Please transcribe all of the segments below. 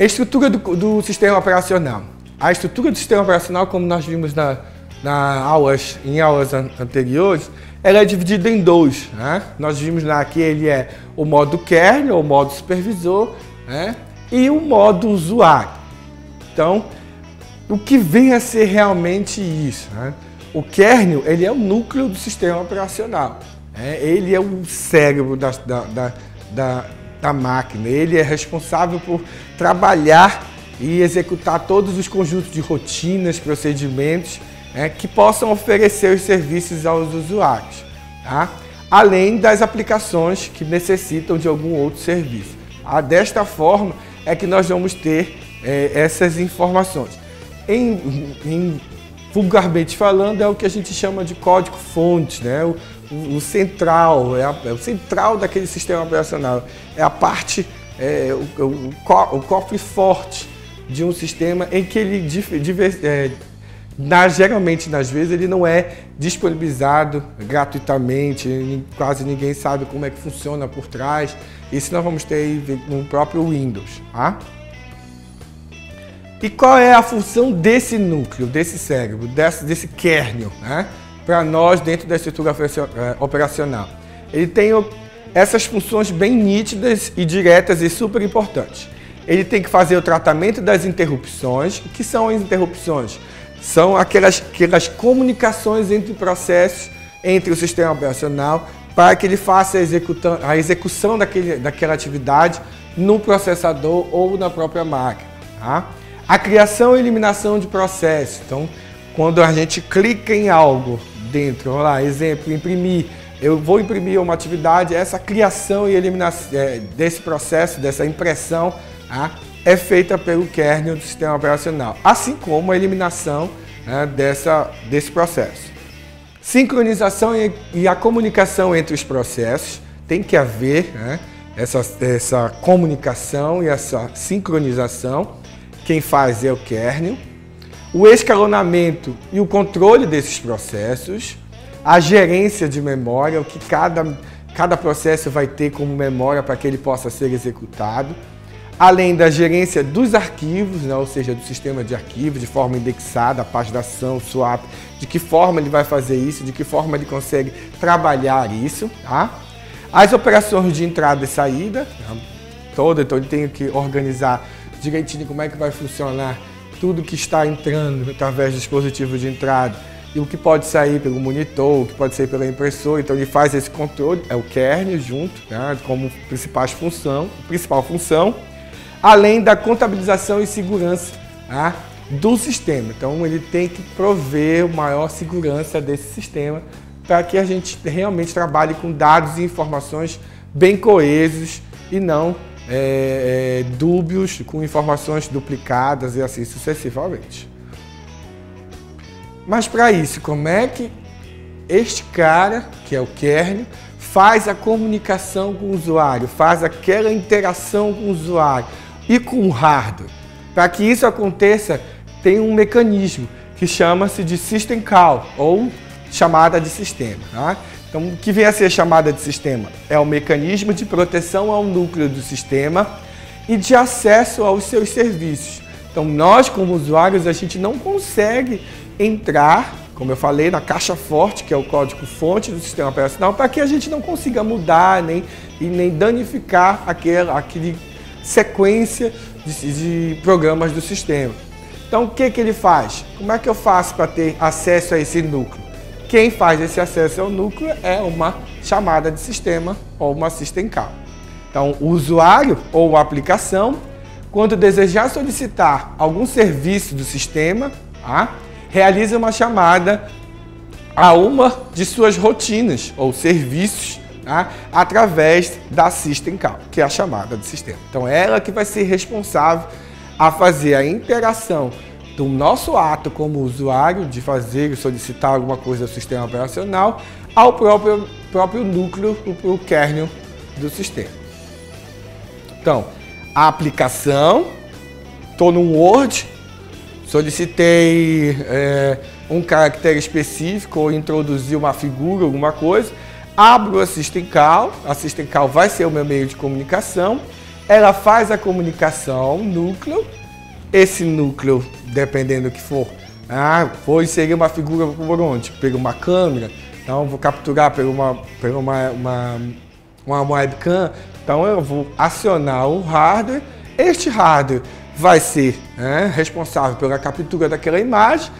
Estrutura do sistema operacional. A estrutura do sistema operacional, como nós vimos em aulas anteriores, ela é dividida em dois. Né? Nós vimos lá que ele é o modo kernel, o modo supervisor, né? E o modo usuário. Então, o que vem a ser realmente isso? Né? O kernel, ele é o núcleo do sistema operacional. Né? Ele é o cérebro da máquina. Ele é responsável por trabalhar e executar todos os conjuntos de rotinas, procedimentos, né, que possam oferecer os serviços aos usuários, tá? Além das aplicações que necessitam de algum outro serviço. Desta forma é que nós vamos ter essas informações. Vulgarmente falando, é o que a gente chama de código-fonte, né? O central, é o central daquele sistema operacional. É a parte, o cofre forte de um sistema em que ele, geralmente, nas vezes, ele não é disponibilizado gratuitamente, quase ninguém sabe como é que funciona por trás. Isso nós vamos ter aí no próprio Windows. Tá? E qual é a função desse núcleo, desse cérebro, desse kernel, né? Para nós dentro da estrutura operacional? Ele tem essas funções bem nítidas e diretas e super importantes. Ele tem que fazer o tratamento das interrupções. O que são as interrupções? São aquelas comunicações entre processos, entre o sistema operacional, para que ele faça a execução daquela atividade no processador ou na própria máquina. Tá? A criação e eliminação de processos. Então, quando a gente clica em algo dentro, vamos lá, exemplo, imprimir. Eu vou imprimir uma atividade, essa criação e eliminação desse processo, dessa impressão, tá? É feita pelo kernel do sistema operacional, assim como a eliminação, né, desse processo. Sincronização e a comunicação entre os processos. Tem que haver, né, essa comunicação e essa sincronização. Quem faz é o kernel. O escalonamento e o controle desses processos. A gerência de memória, o que cada processo vai ter como memória para que ele possa ser executado. Além da gerência dos arquivos, né, ou seja, do sistema de arquivos, de forma indexada, paginação, swap, de que forma ele vai fazer isso, de que forma ele consegue trabalhar isso. Tá? As operações de entrada e saída, então ele tem que organizar direitinho como é que vai funcionar tudo que está entrando através do dispositivo de entrada e o que pode sair pelo monitor, o que pode sair pela impressora. Então ele faz esse controle, é o kernel junto, né, como principal função. Além da contabilização e segurança, tá, do sistema. Então ele tem que prover maior segurança desse sistema para que a gente realmente trabalhe com dados e informações bem coesos e não dúbios, com informações duplicadas e assim sucessivamente. Mas para isso, como é que este cara, que é o kernel, faz a comunicação com o usuário, faz aquela interação com o usuário e com o hardware? Para que isso aconteça, tem um mecanismo que chama-se de System Call, ou chamada de sistema. Tá? Então, o que vem a ser chamada de sistema? É o mecanismo de proteção ao núcleo do sistema e de acesso aos seus serviços. Então, nós, como usuários, a gente não consegue entrar, como eu falei, na caixa forte, que é o código-fonte do sistema operacional, para que a gente não consiga mudar nem danificar aquele sequência de programas do sistema. Então, o que ele faz? Como é que eu faço para ter acesso a esse núcleo? Quem faz esse acesso ao núcleo é uma chamada de sistema ou uma System Call. Então, o usuário ou a aplicação, quando desejar solicitar algum serviço do sistema, tá, realiza uma chamada a uma de suas rotinas ou serviços, tá, através da System Call, que é a chamada de sistema. Então, é ela que vai ser responsável a fazer a interação do nosso ato como usuário, de fazer e solicitar alguma coisa do sistema operacional, ao próprio núcleo, o kernel do sistema. Então, a aplicação, estou no Word, solicitei um caractere específico ou introduzi uma figura, alguma coisa, abro a System Call vai ser o meu meio de comunicação, ela faz a comunicação ao núcleo. Esse núcleo, dependendo do que for, vou inserir uma figura por onde? Pelo uma câmera, então vou capturar pelo uma webcam, então eu vou acionar o hardware. Este hardware vai ser responsável pela captura daquela imagem,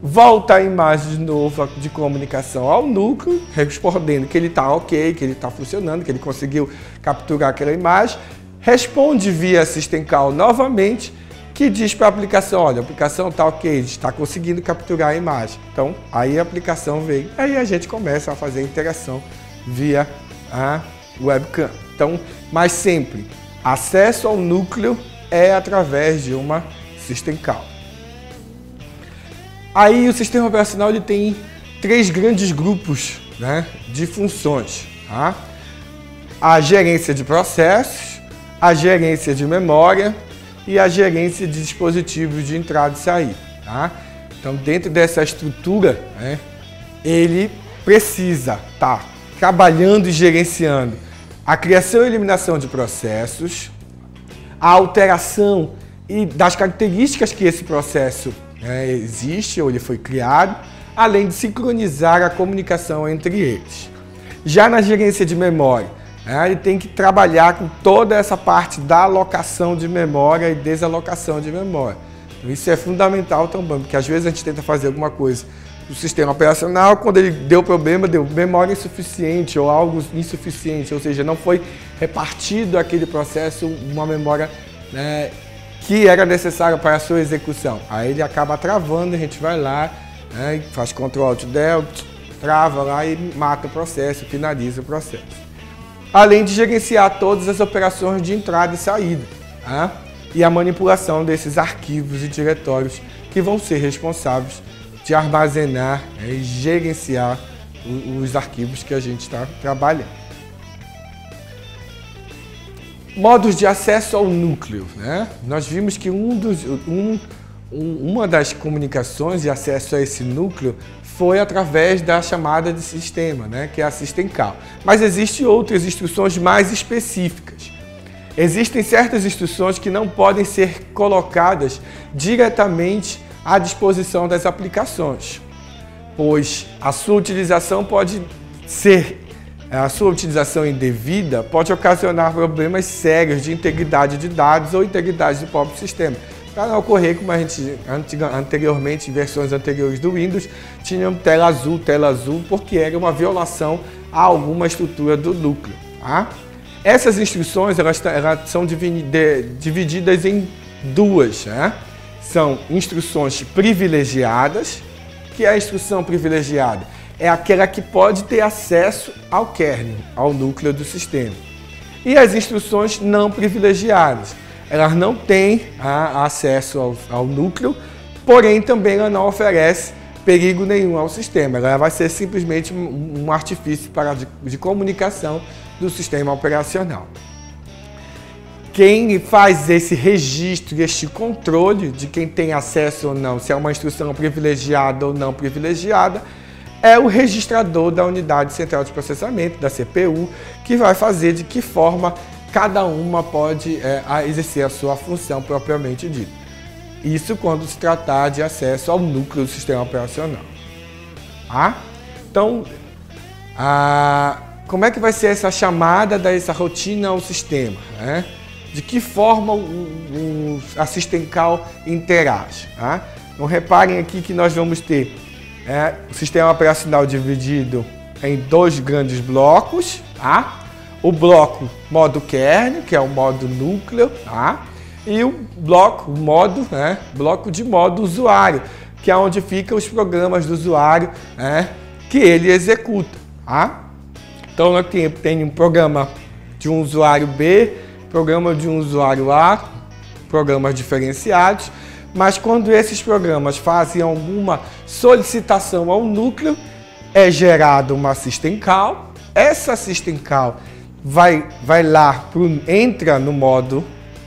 volta a imagem de novo de comunicação ao núcleo, respondendo que ele está ok, que ele está funcionando, que ele conseguiu capturar aquela imagem, responde via System Call novamente, que diz para a aplicação, olha, a aplicação está ok, está conseguindo capturar a imagem. Então, aí a aplicação vem, aí a gente começa a fazer a interação via a webcam. Então, mas sempre, acesso ao núcleo é através de uma System Call. Aí o sistema operacional ele tem 3 grandes grupos, de funções. Tá? A gerência de processos, a gerência de memória e a gerência de dispositivos de entrada e saída. Tá? Então, dentro dessa estrutura, ele precisa estar trabalhando e gerenciando a criação e eliminação de processos, a alteração e das características que esse processo existe ou ele foi criado, além de sincronizar a comunicação entre eles. Já na gerência de memória, ele tem que trabalhar com toda essa parte da alocação de memória e desalocação de memória. Então, isso é fundamental também, porque às vezes a gente tenta fazer alguma coisa do sistema operacional, quando ele deu problema, deu memória insuficiente ou algo insuficiente, ou seja, não foi repartido aquele processo uma memória que era necessária para a sua execução. Aí ele acaba travando, a gente vai lá, faz Ctrl Alt Del, trava lá e mata o processo, finaliza o processo. Além de gerenciar todas as operações de entrada e saída, e a manipulação desses arquivos e diretórios que vão ser responsáveis de armazenar e gerenciar os arquivos que a gente está trabalhando. Modos de acesso ao núcleo. Nós vimos que uma das comunicações de acesso a esse núcleo foi através da chamada de sistema, que é a System Call. Mas existem outras instruções mais específicas. Existem certas instruções que não podem ser colocadas diretamente à disposição das aplicações, pois a sua utilização indevida pode ocasionar problemas sérios de integridade de dados ou integridade do próprio sistema. Para não ocorrer como a gente anteriormente, em versões anteriores do Windows, tinham tela azul, porque era uma violação a alguma estrutura do núcleo. Tá? Essas instruções elas são divididas em duas. São instruções privilegiadas, que é a instrução privilegiada é aquela que pode ter acesso ao kernel, ao núcleo do sistema. E as instruções não privilegiadas, elas não têm acesso ao núcleo, porém também ela não oferece perigo nenhum ao sistema. Ela vai ser simplesmente um artifício de comunicação do sistema operacional. Quem faz esse registro, este controle de quem tem acesso ou não, se é uma instrução privilegiada ou não privilegiada, é o registrador da unidade central de processamento, da CPU, que vai fazer de que forma cada uma pode exercer a sua função propriamente dita. Isso quando se tratar de acesso ao núcleo do sistema operacional. Então, como é que vai ser essa chamada dessa rotina ao sistema? De que forma a System Call interage? Então, reparem aqui que nós vamos ter o sistema operacional dividido em 2 grandes blocos. O bloco modo kernel, que é o modo núcleo, e o bloco de modo usuário, que é onde ficam os programas do usuário que ele executa. Então, nós temos um programa de um usuário B, programa de um usuário A, programas diferenciados, mas quando esses programas fazem alguma solicitação ao núcleo, é gerada uma System Call. Essa System Call vai lá, entra no modo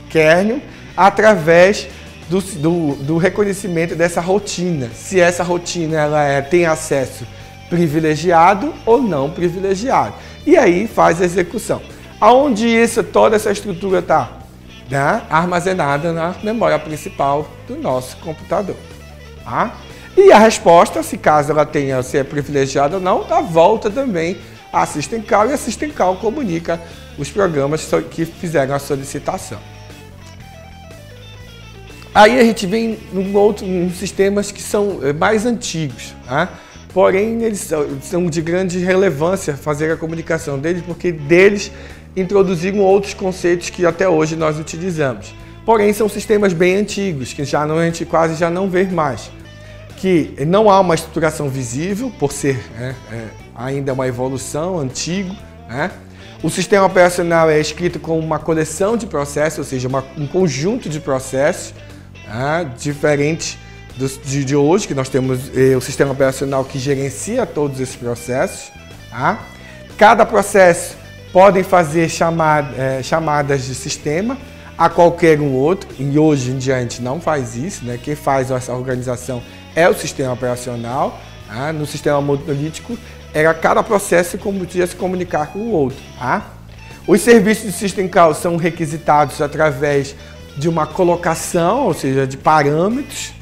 kernel, através do reconhecimento dessa rotina, se essa rotina tem acesso privilegiado ou não privilegiado. E aí faz a execução. Aonde toda essa estrutura está? né, armazenada na memória principal do nosso computador. Tá? E a resposta, se caso ela tenha se é privilegiada ou não, ela volta também a System Call e a System Call comunica os programas que fizeram a solicitação. Aí a gente vem em sistemas que são mais antigos, tá? Porém eles são de grande relevância fazer a comunicação deles, porque deles introduziram outros conceitos que até hoje nós utilizamos. Porém são sistemas bem antigos, que a gente quase já não vê mais. Que não há uma estruturação visível, por ser ainda uma evolução, antigo, né? O sistema operacional é escrito como uma coleção de processos, ou seja, um conjunto de processos, diferente de hoje, que nós temos o sistema operacional que gerencia todos esses processos. Cada processo pode fazer chamadas de sistema a qualquer um outro, e hoje em dia a gente não faz isso, né? Quem faz essa organização é o sistema operacional. No sistema monolítico, cada processo podia se comunicar com o outro. Os serviços de System Call são requisitados através de uma colocação, ou seja, de parâmetros,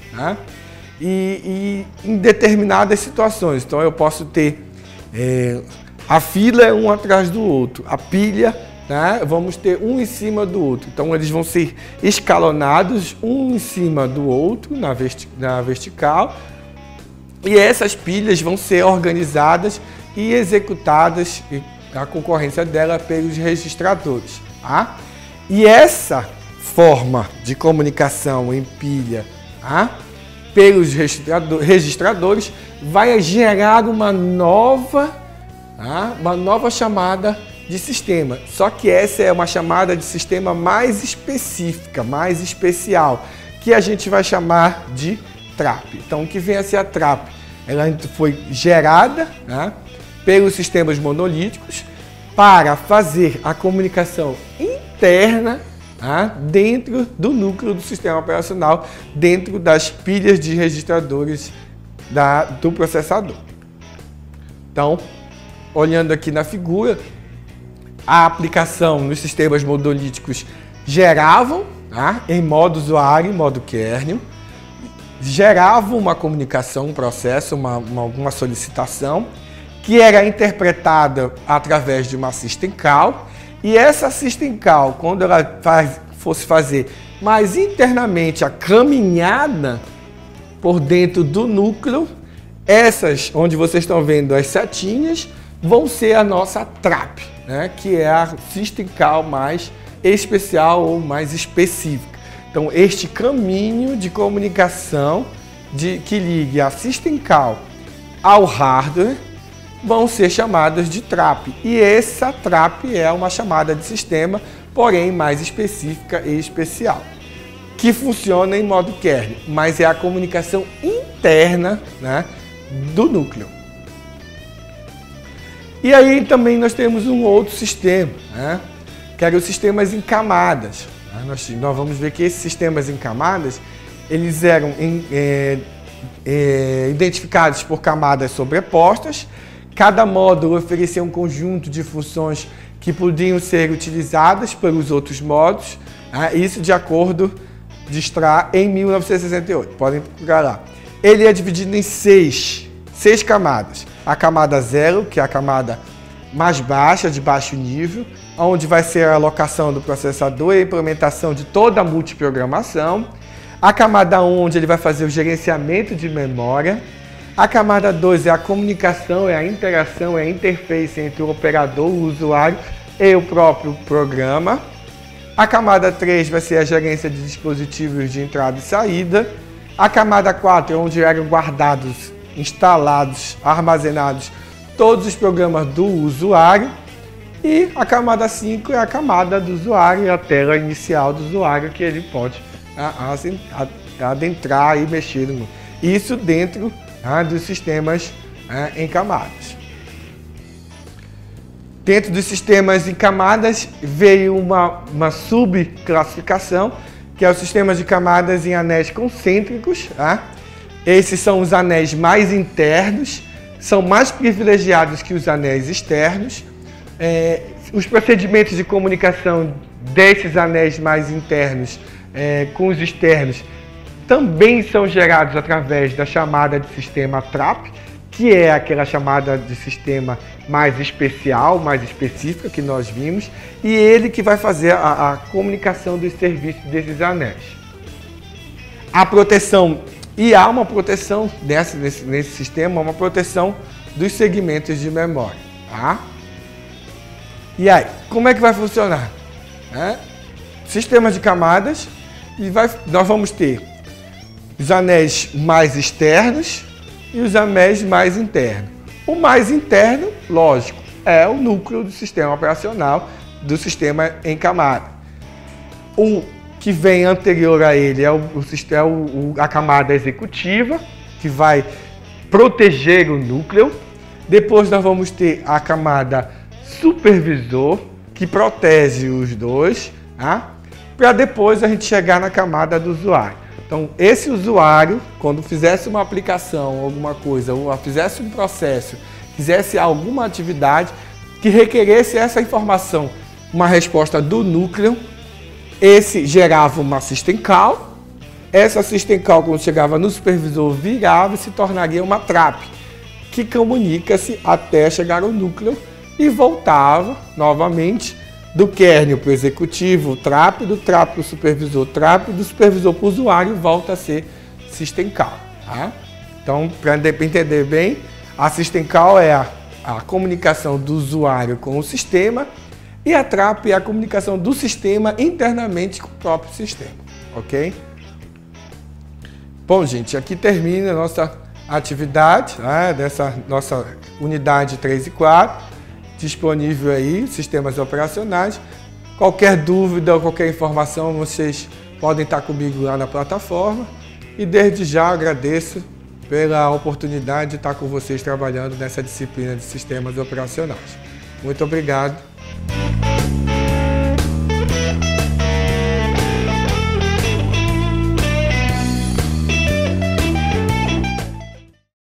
e em determinadas situações. Então eu posso ter a fila é um atrás do outro, a pilha, vamos ter um em cima do outro. Então eles vão ser escalonados um em cima do outro na vertical, e essas pilhas vão ser organizadas e executadas, a concorrência dela pelos registradores. E essa forma de comunicação em pilha pelos registradores vai gerar uma nova chamada de sistema. Só que essa é uma chamada de sistema mais específica, mais especial, que a gente vai chamar de TRAP. Então, o que vem a ser a TRAP? Ela foi gerada pelos sistemas monolíticos para fazer a comunicação interna dentro do núcleo do sistema operacional, dentro das pilhas de registradores do processador. Então, olhando aqui na figura, a aplicação nos sistemas monolíticos geravam, em modo usuário, em modo kernel, geravam uma comunicação, um processo, alguma solicitação, que era interpretada através de uma System Call, e essa System Call, quando ela fosse fazer mais internamente a caminhada por dentro do núcleo, essas, onde vocês estão vendo as setinhas, vão ser a nossa TRAP, que é a System Call mais especial ou mais específica. Então, este caminho de comunicação que ligue a System Call ao hardware vão ser chamadas de TRAP. E essa TRAP é uma chamada de sistema, porém mais específica e especial, que funciona em modo kernel, mas é a comunicação interna do núcleo. E aí também nós temos um outro sistema, que eram os sistemas em camadas. Nós vamos ver que esses sistemas em camadas, eles eram identificados por camadas sobrepostas. Cada módulo oferecia um conjunto de funções que podiam ser utilizadas pelos outros módulos, isso de acordo de Stra em 1968. Podem procurar lá. Ele é dividido em seis camadas. A camada 0, que é a camada mais baixa, de baixo nível, onde vai ser a alocação do processador e a implementação de toda a multiprogramação. A camada 1, onde ele vai fazer o gerenciamento de memória. A camada 2 é a comunicação, é a interação, é a interface entre o operador, o usuário e o próprio programa. A camada 3 vai ser a gerência de dispositivos de entrada e saída. A camada 4 é onde eram guardados, instalados, armazenados todos os programas do usuário. E a camada 5 é a camada do usuário, a tela inicial do usuário, que ele pode adentrar e mexer no. Isso dentro dos sistemas em camadas. Dentro dos sistemas em camadas veio uma subclassificação, que é o sistema de camadas em anéis concêntricos. Esses são os anéis mais internos, são mais privilegiados que os anéis externos. Os procedimentos de comunicação desses anéis mais internos com os externos também são gerados através da chamada de sistema TRAP, que é aquela chamada de sistema mais especial, mais específica que nós vimos, e ele que vai fazer a comunicação dos serviços desses anéis. A proteção, e há uma proteção nesse sistema, uma proteção dos segmentos de memória. Tá? E aí, como é que vai funcionar? Sistema de camadas, e nós vamos ter os anéis mais externos e os anéis mais internos. O mais interno, lógico, é o núcleo do sistema operacional do sistema em camada. O que vem anterior a ele é a camada executiva, que vai proteger o núcleo. Depois nós vamos ter a camada supervisor, que protege os dois, tá? Para depois a gente chegar na camada do usuário. Então, esse usuário, quando fizesse uma aplicação, alguma coisa, ou fizesse um processo, fizesse alguma atividade que requeresse essa informação, uma resposta do núcleo, esse gerava uma system call. Essa system call, quando chegava no supervisor, virava e se tornaria uma trap, que comunica-se até chegar ao núcleo e voltava novamente do kernel para o executivo, trap, do trap para o supervisor, trap, do supervisor para o usuário, volta a ser system call. Tá? Então, para entender bem, a system call é a comunicação do usuário com o sistema, e a trap é a comunicação do sistema internamente com o próprio sistema. Ok? Bom, gente, aqui termina a nossa atividade, né, dessa nossa unidade 3 e 4. Disponível aí, sistemas operacionais. Qualquer dúvida ou qualquer informação, vocês podem estar comigo lá na plataforma. E desde já agradeço pela oportunidade de estar com vocês trabalhando nessa disciplina de sistemas operacionais. Muito obrigado.